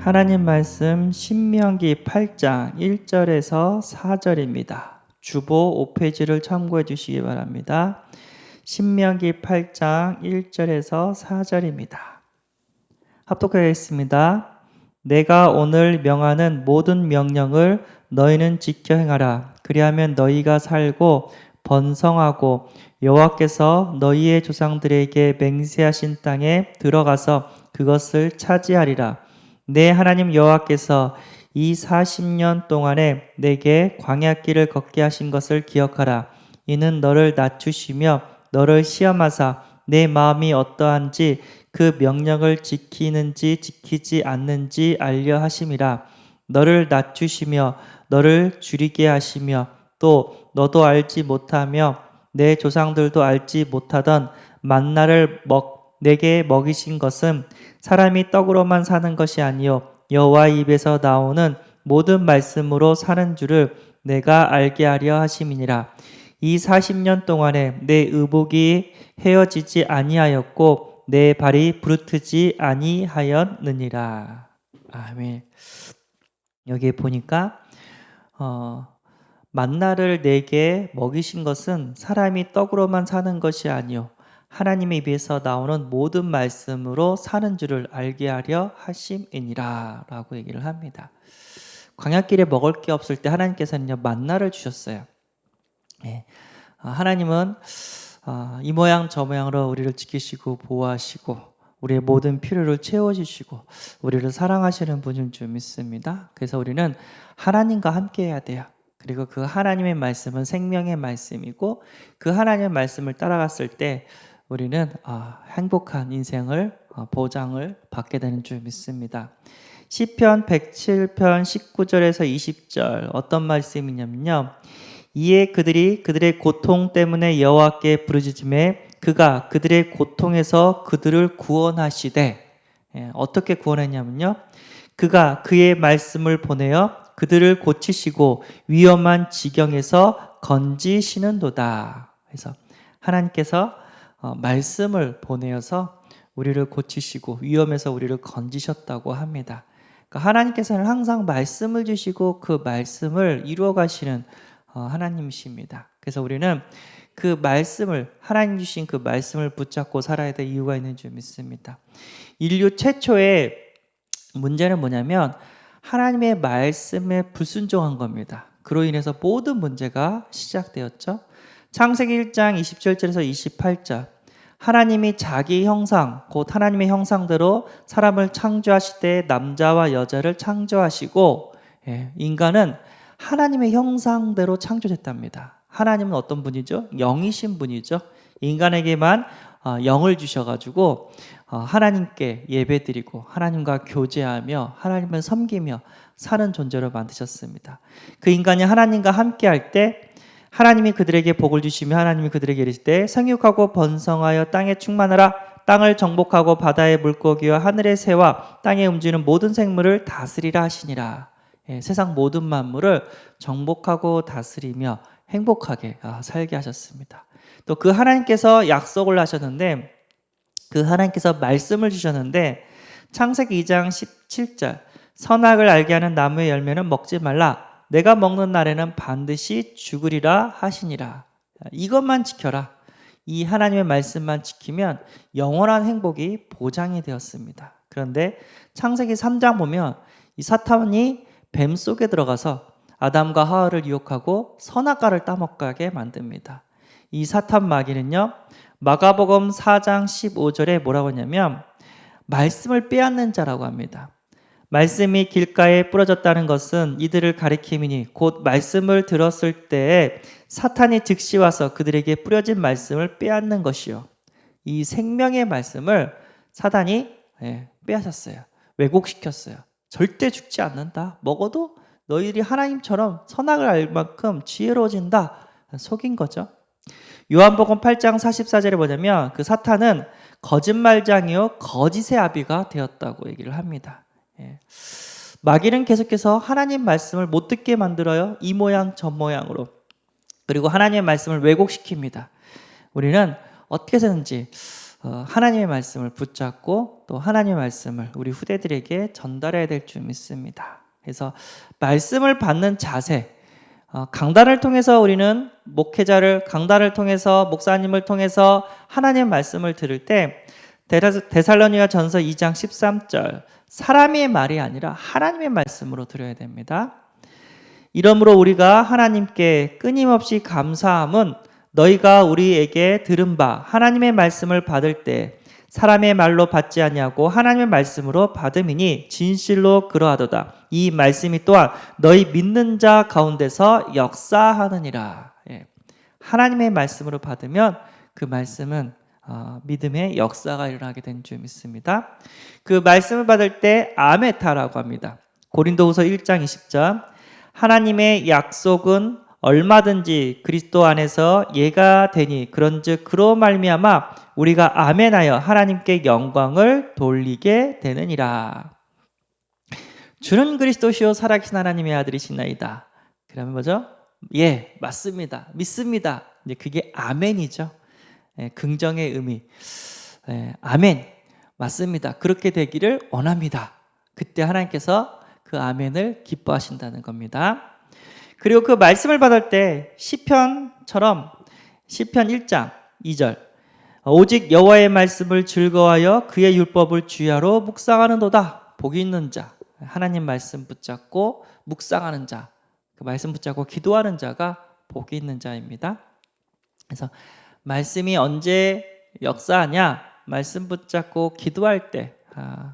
하나님 말씀 신명기 8장 1절에서 4절입니다. 주보 5페이지를 참고해 주시기 바랍니다. 신명기 8장 1절에서 4절입니다. 합독하겠습니다. 내가 오늘 명하는 모든 명령을 너희는 지켜 행하라. 그리하면 너희가 살고 번성하고 여호와께서 너희의 조상들에게 맹세하신 땅에 들어가서 그것을 차지하리라. 내 하나님 여호와께서 이 40년 동안에 내게 광야길을 걷게 하신 것을 기억하라. 이는 너를 낮추시며 너를 시험하사 내 마음이 어떠한지 그 명령을 지키는지 지키지 않는지 알려 하심이라. 너를 낮추시며 너를 줄이게 하시며 또 너도 알지 못하며 내 조상들도 알지 못하던 만나를 내게 먹이신 것은 사람이 떡으로만 사는 것이 아니요 여호와의 입에서 나오는 모든 말씀으로 사는 줄을 내가 알게 하려 하심이니라. 이 40년 동안에 내 의복이 헤어지지 아니하였고 내 발이 부르트지 아니하였느니라. 아멘. 여기에 보니까 만나를 내게 먹이신 것은 사람이 떡으로만 사는 것이 아니요 하나님의 입에서 나오는 모든 말씀으로 사는 줄을 알게 하려 하심이니라 라고 얘기를 합니다. 광야길에 먹을 게 없을 때 하나님께서는요 만나를 주셨어요. 네. 하나님은 이 모양 저 모양으로 우리를 지키시고 보호하시고 우리의 모든 필요를 채워주시고 우리를 사랑하시는 분인 줄 믿습니다. 그래서 우리는 하나님과 함께 해야 돼요. 그리고 그 하나님의 말씀은 생명의 말씀이고 그 하나님의 말씀을 따라갔을 때 우리는 행복한 인생을 보장을 받게 되는 줄 믿습니다. 시편 107편 19절에서 20절 어떤 말씀이냐면요. 이에 그들이 그들의 고통 때문에 여호와께 부르짖음에 그가 그들의 고통에서 그들을 구원하시되 어떻게 구원했냐면요. 그가 그의 말씀을 보내어 그들을 고치시고 위험한 지경에서 건지시는도다. 그래서 하나님께서 말씀을 보내어서 우리를 고치시고 위험에서 우리를 건지셨다고 합니다. 그러니까 하나님께서는 항상 말씀을 주시고 그 말씀을 이루어 가시는 하나님이십니다. 그래서 우리는 그 말씀을 하나님 주신 그 말씀을 붙잡고 살아야 될 이유가 있는 줄 믿습니다. 인류 최초의 문제는 뭐냐면 하나님의 말씀에 불순종한 겁니다. 그로 인해서 모든 문제가 시작되었죠. 창세기 1장 27절에서 28절 하나님이 자기 형상 곧 하나님의 형상대로 사람을 창조하실 때 남자와 여자를 창조하시고 인간은 하나님의 형상대로 창조됐답니다. 하나님은 어떤 분이죠? 영이신 분이죠. 인간에게만 영을 주셔가지고 하나님께 예배드리고 하나님과 교제하며 하나님을 섬기며 사는 존재로 만드셨습니다. 그 인간이 하나님과 함께할 때 하나님이 그들에게 복을 주시며 하나님이 그들에게 이르실 때 생육하고 번성하여 땅에 충만하라. 땅을 정복하고 바다의 물고기와 하늘의 새와 땅에 움직이는 모든 생물을 다스리라 하시니라. 세상 모든 만물을 정복하고 다스리며 행복하게 살게 하셨습니다. 또 그 하나님께서 약속을 하셨는데 그 하나님께서 말씀을 주셨는데 창세기 2장 17절 선악을 알게 하는 나무의 열매는 먹지 말라. 내가 먹는 날에는 반드시 죽으리라 하시니라. 이것만 지켜라. 이 하나님의 말씀만 지키면 영원한 행복이 보장이 되었습니다. 그런데 창세기 3장 보면 이 사탄이 뱀 속에 들어가서 아담과 하와를 유혹하고 선악과를 따먹게 만듭니다. 이 사탄 마귀는요. 마가복음 4장 15절에 뭐라고 하냐면 말씀을 빼앗는 자라고 합니다. 말씀이 길가에 뿌려졌다는 것은 이들을 가리킴이니 곧 말씀을 들었을 때에 사탄이 즉시 와서 그들에게 뿌려진 말씀을 빼앗는 것이요. 이 생명의 말씀을 사탄이 빼앗았어요. 왜곡시켰어요. 절대 죽지 않는다. 먹어도 너희들이 하나님처럼 선악을 알 만큼 지혜로워진다. 속인 거죠. 요한복음 8장 44절에 뭐냐면 그 사탄은 거짓말장이요 거짓의 아비가 되었다고 얘기를 합니다. 마귀는 계속해서 하나님 말씀을 못 듣게 만들어요. 이 모양 저 모양으로. 그리고 하나님의 말씀을 왜곡시킵니다. 우리는 어떻게 해서든지 하나님의 말씀을 붙잡고 또 하나님의 말씀을 우리 후대들에게 전달해야 될 줄 믿습니다. 그래서 말씀을 받는 자세, 강단을 통해서 우리는 강단을 통해서 목사님을 통해서 하나님의 말씀을 들을 때 데살로니가 전서 2장 13절 사람의 말이 아니라 하나님의 말씀으로 들어야 됩니다. 이러므로 우리가 하나님께 끊임없이 감사함은 너희가 우리에게 들은 바 하나님의 말씀을 받을 때 사람의 말로 받지 아니하고 하나님의 말씀으로 받음이니 진실로 그러하도다. 이 말씀이 또한 너희 믿는 자 가운데서 역사하느니라. 하나님의 말씀으로 받으면 그 말씀은 믿음의 역사가 일어나게 된 줄 믿습니다. 그 말씀을 받을 때 아메타라고 합니다. 고린도후서 1장 20절 하나님의 약속은 얼마든지 그리스도 안에서 예가 되니 그런즉 그로 말미암아 우리가 아멘하여 하나님께 영광을 돌리게 되느니라. 주는 그리스도시요 살아계신 하나님의 아들이시나이다. 그러면 뭐죠? 예, 맞습니다. 믿습니다. 이제 그게 아멘이죠. 긍정의 의미. 아멘. 맞습니다. 그렇게 되기를 원합니다. 그때 하나님께서 그 아멘을 기뻐하신다는 겁니다. 그리고 그 말씀을 받을 때 시편처럼 시편 1장 2절 오직 여호와의 말씀을 즐거워하여 그의 율법을 주야로 묵상하는도다. 복이 있는 자, 하나님 말씀 붙잡고 묵상하는 자, 그 말씀 붙잡고 기도하는 자가 복이 있는 자입니다. 그래서 말씀이 언제 역사하냐? 말씀 붙잡고 기도할 때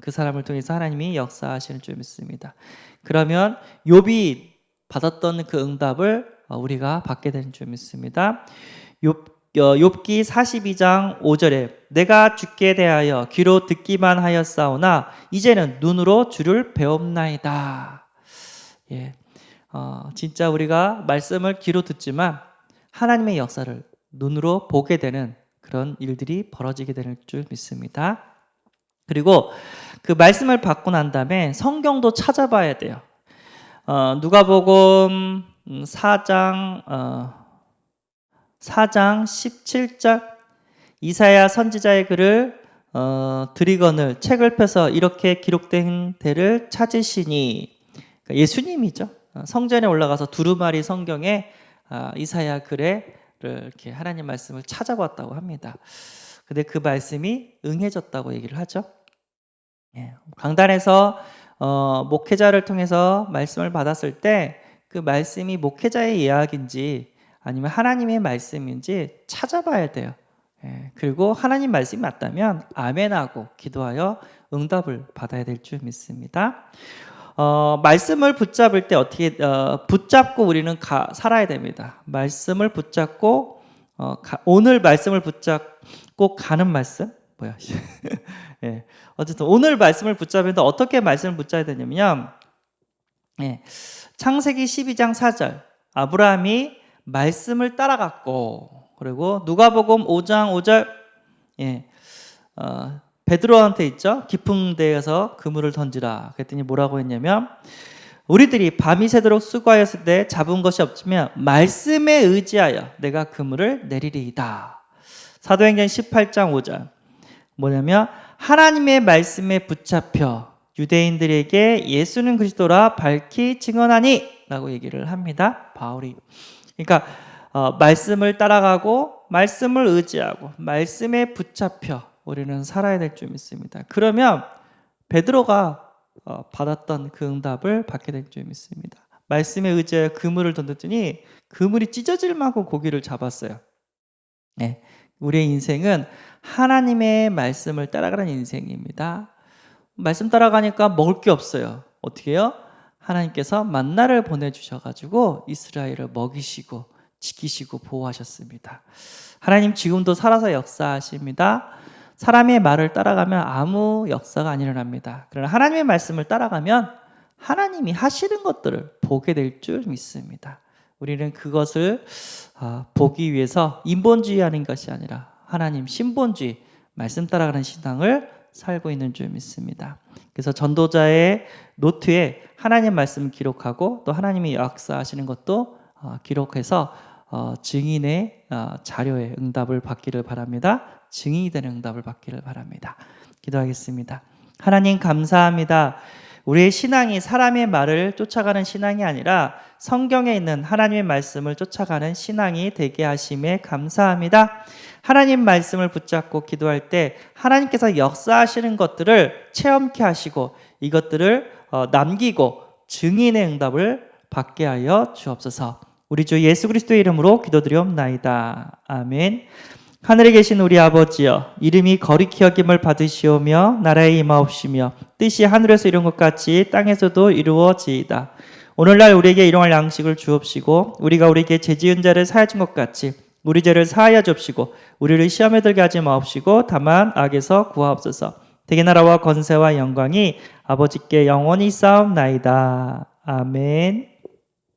그 사람을 통해서 하나님이 역사하시는 줄 믿습니다. 그러면 욥이 받았던 그 응답을 우리가 받게 되는 줄 믿습니다. 욥기 42장 5절에 내가 주께 대하여 귀로 듣기만 하였사오나 이제는 눈으로 주를 배웁나이다. 진짜 우리가 말씀을 귀로 듣지만 하나님의 역사를 눈으로 보게 되는 그런 일들이 벌어지게 될 줄 믿습니다. 그리고 그 말씀을 받고 난 다음에 성경도 찾아봐야 돼요. 누가복음 4장 17절 이사야 선지자의 글을 드리거늘 책을 펴서 이렇게 기록된 데를 찾으시니 그러니까 예수님이죠. 성전에 올라가서 두루마리 성경에 이사야 글에 이렇게 하나님 말씀을 찾아봤다고 합니다. 근데 그 말씀이 응해졌다고 얘기를 하죠. 강단에서 목회자를 통해서 말씀을 받았을 때 그 말씀이 목회자의 이야기인지 아니면 하나님의 말씀인지 찾아봐야 돼요. 그리고 하나님 말씀이 맞다면 아멘하고 기도하여 응답을 받아야 될 줄 믿습니다. 말씀을 붙잡을 때 어떻게 붙잡고 우리는 살아야 됩니다. 말씀을 붙잡고 오늘 말씀을 붙잡고 가는 말씀 뭐야? 어쨌든 오늘 말씀을 붙잡는데 어떻게 말씀을 붙잡아야 되냐면 창세기 12장 4절 아브라함이 말씀을 따라갔고 그리고 누가복음 5장 5절 베드로한테 있죠. 깊은 데에서 그물을 던지라. 그랬더니 뭐라고 했냐면 우리들이 밤이 새도록 수고하였을 때 잡은 것이 없으면 말씀에 의지하여 내가 그물을 내리리이다. 사도행전 18장 5절 뭐냐면 하나님의 말씀에 붙잡혀 유대인들에게 예수는 그리스도라 밝히 증언하니 라고 얘기를 합니다. 바울이. 그러니까 말씀을 따라가고 말씀을 의지하고 말씀에 붙잡혀 우리는 살아야 될 줄 믿습니다. 그러면 베드로가 받았던 그 응답을 받게 될 줄 믿습니다. 말씀에 의지하여 그물을 던졌더니 그물이 찢어질 만큼 고기를 잡았어요. 우리의 인생은 하나님의 말씀을 따라가는 인생입니다. 말씀 따라가니까 먹을 게 없어요. 어떻게 해요? 하나님께서 만나를 보내주셔가지고 이스라엘을 먹이시고 지키시고 보호하셨습니다. 하나님 지금도 살아서 역사하십니다. 사람의 말을 따라가면 아무 역사가 안 일어납니다. 그러나 하나님의 말씀을 따라가면 하나님이 하시는 것들을 보게 될 줄 믿습니다. 우리는 그것을 보기 위해서 인본주의하는 것이 아니라 하나님 신본주의 말씀 따라가는 신앙을 살고 있는 줄 믿습니다. 그래서 전도자의 노트에 하나님 말씀을 기록하고 또 하나님이 역사하시는 것도 기록해서 증인의 자료에 응답을 받기를 바랍니다. 증인이 되는 응답을 받기를 바랍니다. 기도하겠습니다. 하나님 감사합니다. 우리의 신앙이 사람의 말을 쫓아가는 신앙이 아니라 성경에 있는 하나님의 말씀을 쫓아가는 신앙이 되게 하심에 감사합니다. 하나님 말씀을 붙잡고 기도할 때 하나님께서 역사하시는 것들을 체험케 하시고 이것들을 남기고 증인의 응답을 받게 하여 주옵소서. 우리 주 예수 그리스도의 이름으로 기도드리옵나이다. 아멘. 하늘에 계신 우리 아버지여, 이름이 거룩히 여김을 받으시오며 나라에 임하옵시며 뜻이 하늘에서 이룬 것 같이 땅에서도 이루어지이다. 오늘날 우리에게 일용할 양식을 주옵시고 우리가 우리에게 죄지은 자를 사하여 준 것 같이 우리 죄를 사하여 줍시고 우리를 시험에 들게 하지 마옵시고 다만 악에서 구하옵소서. 대개 나라와 권세와 영광이 아버지께 영원히 쌓옵나이다. 아멘.